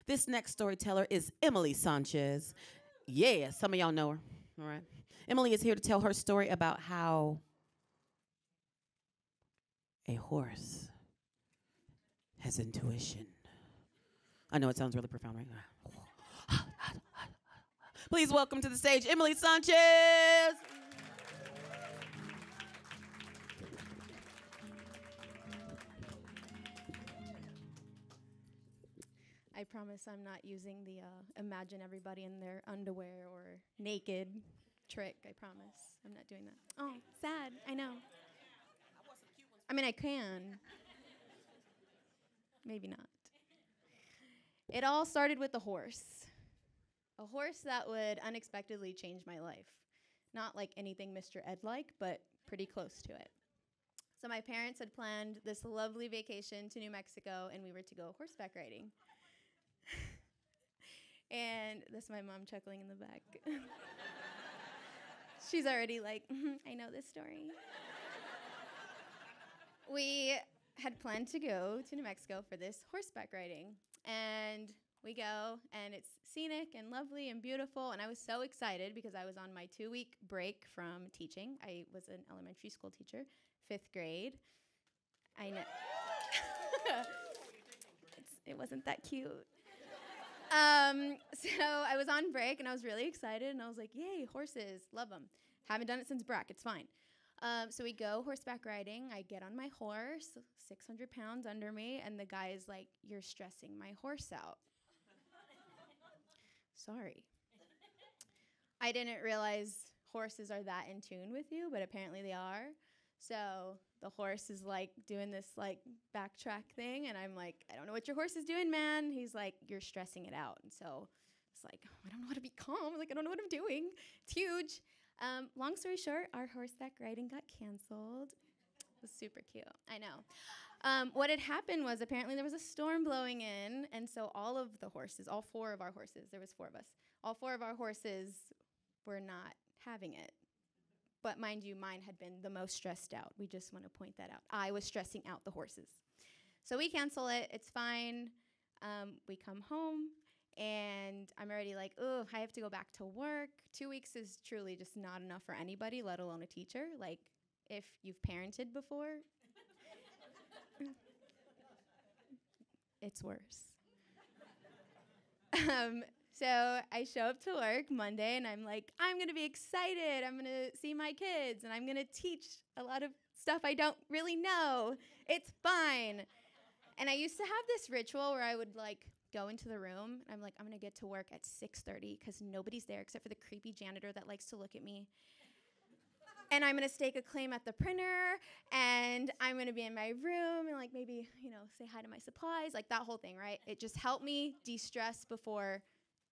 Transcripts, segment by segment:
This next storyteller is Emily Sanchez. Yeah, some of y'all know her. All right. Emily is here to tell her story about how a horse has intuition. I know it sounds really profound, right? Please welcome to the stage Emily Sanchez. I promise I'm not using the imagine everybody in their underwear or naked trick. I promise. I'm not doing that. Oh, sad. I know. I mean, I can. Maybe not. It all started with a horse. A horse that would unexpectedly change my life. Not like anything Mr. Ed like, but pretty close to it. So my parents had planned this lovely vacation to New Mexico, and we were to go horseback riding. And this is my mom chuckling in the back. She's already like, I know this story. We had planned to go to New Mexico for this horseback riding. And we go, and it's scenic and lovely and beautiful. And I was so excited because I was on my 2-week break from teaching. I was an elementary school teacher, 5th grade. I know. It wasn't that cute. So I was on break, and I was really excited, and I was like, yay, horses, love them. Haven't done it since Brack, it's fine. So we go horseback riding. I get on my horse, 600 pounds under me, and the guy is like, you're stressing my horse out. Sorry. I didn't realize horses are that in tune with you, but apparently they are. So the horse is like doing this like backtrack thing, and I'm like, I don't know what your horse is doing, man. He's like, you're stressing it out. And so it's like, I don't know how to be calm. Like, I don't know what I'm doing. It's huge. Long story short, our horseback riding got canceled. It was super cute. I know. What had happened was apparently there was a storm blowing in, and so all of the horses, all 4 of our horses, there was 4 of us, all 4 of our horses were not having it. But mind you, mine had been the most stressed out. We just want to point that out. I was stressing out the horses. So we cancel it. It's fine. We come home, and I'm already like, oh, I have to go back to work. 2 weeks is truly just not enough for anybody, let alone a teacher. Like, if you've parented before, it's worse. So I show up to work Monday, and I'm like, I'm going to be excited. I'm going to see my kids, and I'm going to teach a lot of stuff I don't really know. It's fine. And I used to have this ritual where I would, like, go into the room, and I'm like, I'm going to get to work at 6:30 because nobody's there except for the creepy janitor that likes to look at me. And I'm going to stake a claim at the printer, and I'm going to be in my room and, like, maybe, say hi to my supplies, like that whole thing, right? It just helped me de-stress before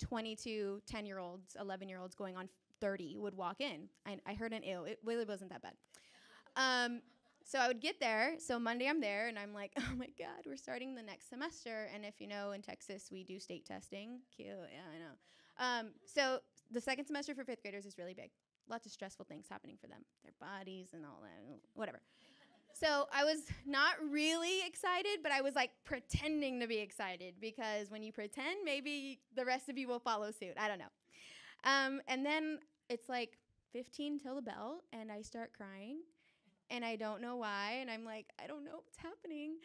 22 10-year-olds, 11-year-olds going on 30 would walk in. I heard an ew. It really wasn't that bad. So I would get there. So Monday I'm there, and I'm like, oh, my God, we're starting the next semester. And if you know, in Texas, we do state testing. Cute. Yeah, I know. So the second semester for 5th graders is really big. Lots of stressful things happening for them, their bodies and all that, whatever. So I was not really excited, but I was like pretending to be excited because when you pretend, maybe the rest of you will follow suit. I don't know. And then it's like 15 till the bell, and I start crying, and I don't know why. And I'm like, I don't know what's happening.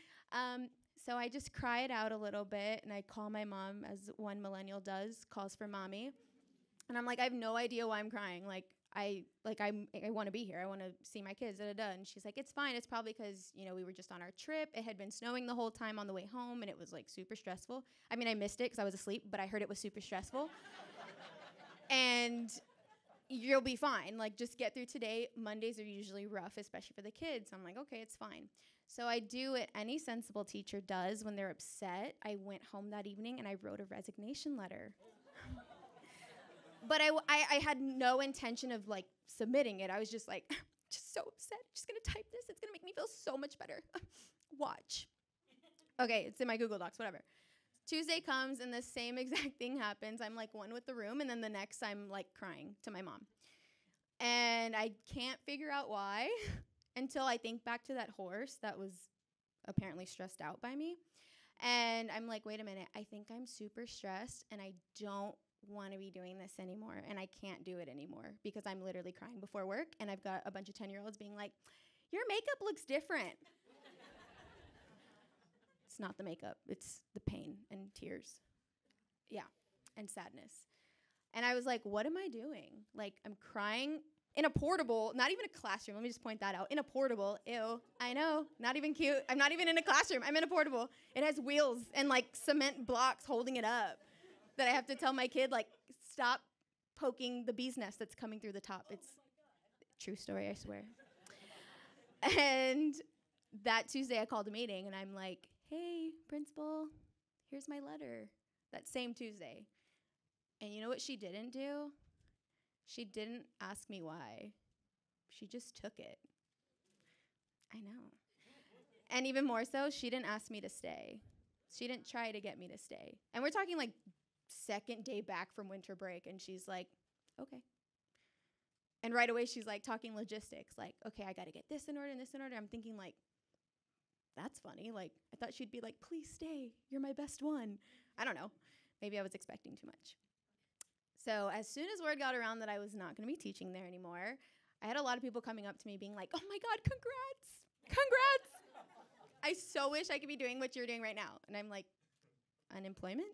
So I just cry it out a little bit, and I call my mom, as one millennial does, calls for mommy. And I'm like, I have no idea why I'm crying. I want to be here. I want to see my kids, And she's like, it's fine. It's probably because, we were just on our trip. It had been snowing the whole time on the way home, and it was, like, super stressful. I mean, I missed it because I was asleep, but I heard it was super stressful. And you'll be fine. Like, just get through today. Mondays are usually rough, especially for the kids. I'm like, okay, it's fine. So I do what any sensible teacher does when they're upset. I went home that evening, and I wrote a resignation letter. But I had no intention of, like, submitting it. I was just like, just so upset. Just going to type this. It's going to make me feel so much better. Watch. Okay, it's in my Google Docs, whatever. Tuesday comes, and the same exact thing happens. I'm, like, one with the room, and then the next I'm, like, crying to my mom. And I can't figure out why until I think back to that horse that was apparently stressed out by me. And I'm like, wait a minute, I think I'm super stressed and I don't want to be doing this anymore. And I can't do it anymore because I'm literally crying before work. And I've got a bunch of 10-year-olds being like, your makeup looks different. It's not the makeup, it's the pain and tears. Yeah, and sadness. And I was like, what am I doing? Like, I'm crying in a portable, not even a classroom. Let me just point that out. In a portable, ew, I know, not even cute. I'm not even in a classroom. I'm in a portable. It has wheels and like cement blocks holding it up that I have to tell my kid, like, stop poking the bee's nest that's coming through the top. It's a true story, I swear. And that Tuesday I called a meeting and I'm like, hey, principal, here's my letter. That same Tuesday. And you know what she didn't do? She didn't ask me why. She just took it. I know. And even more so, she didn't ask me to stay. She didn't try to get me to stay. And we're talking like second day back from winter break, and she's like, okay. And right away, she's like talking logistics, like, okay, I got to get this in order and this in order. I'm thinking like, that's funny. Like, I thought she'd be like, please stay. You're my best one. I don't know. Maybe I was expecting too much. So as soon as word got around that I was not going to be teaching there anymore, I had a lot of people coming up to me being like, oh my God, congrats. Congrats. I so wish I could be doing what you're doing right now. And I'm like, unemployment?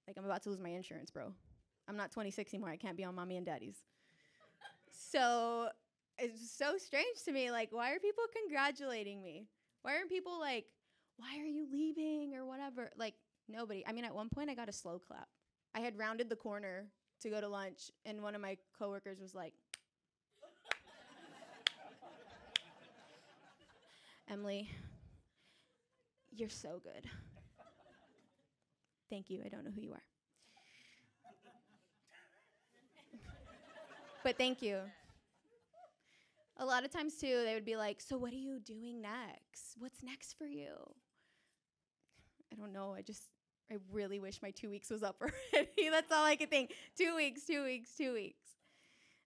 Like, I'm about to lose my insurance, bro. I'm not 26 anymore. I can't be on mommy and daddy's. So it's so strange to me. Like, why are people congratulating me? Why aren't people like, why are you leaving or whatever? Like, nobody. I mean, at one point, I got a slow clap. I had rounded the corner to go to lunch, and one of my coworkers was like, Emily, you're so good. Thank you. I don't know who you are. But thank you. A lot of times, too, they would be like, so what are you doing next? What's next for you? I don't know. I really wish my 2 weeks was up already. That's all I could think. 2 weeks, 2 weeks, 2 weeks.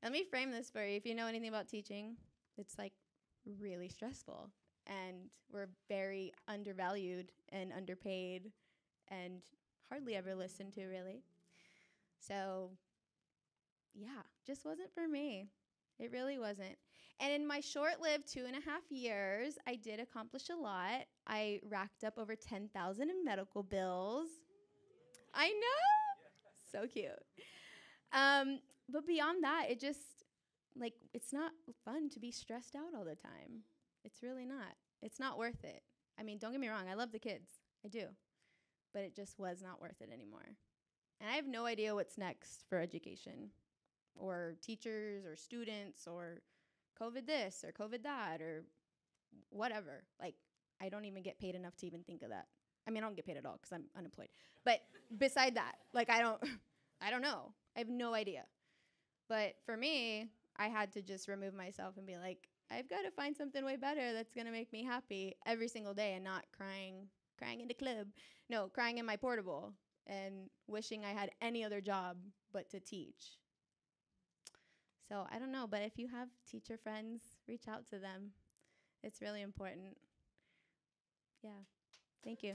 Let me frame this for you. If you know anything about teaching, it's like really stressful. And we're very undervalued and underpaid and hardly ever listened to, really. So, yeah, just wasn't for me. It really wasn't. And in my short-lived 2.5 years, I did accomplish a lot. I racked up over $10,000 in medical bills. I know. So cute. But beyond that, it just, like, it's not fun to be stressed out all the time. It's really not. It's not worth it. I mean, don't get me wrong. I love the kids. I do. But it just was not worth it anymore. And I have no idea what's next for education or teachers or students or COVID this or COVID that or whatever. Like, I don't even get paid enough to even think of that. I mean, I don't get paid at all because I'm unemployed. But beside that, like, I don't know. I have no idea. But for me, I had to just remove myself and be like, I've got to find something way better that's going to make me happy every single day and not crying in the club. No, crying in my portable and wishing I had any other job but to teach. So I don't know, but if you have teacher friends, reach out to them. It's really important. Yeah. Thank you.